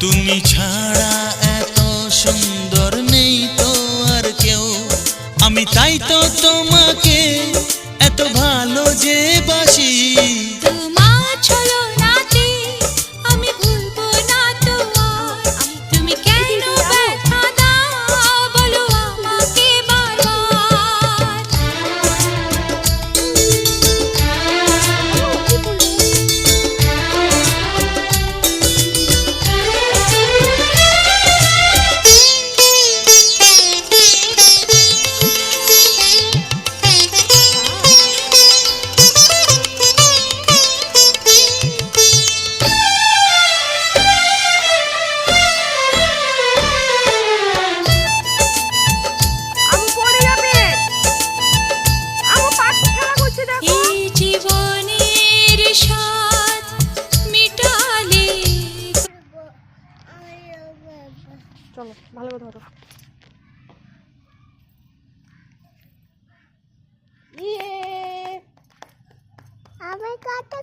তুমি ছাড়া এত সুন্দর নেই তো আর কেউ, আমি তাই তো তোমাকে এত ভালো যে বাসি। তোমার ছলনাতে আমি ভুলবো না তোমার, তুমি কেন ব্যথা দাও বলো আমাকে বারবার। এই জীবনের স্বাদ মিটালে। চলো ভালো কথা হতো। আমার কথা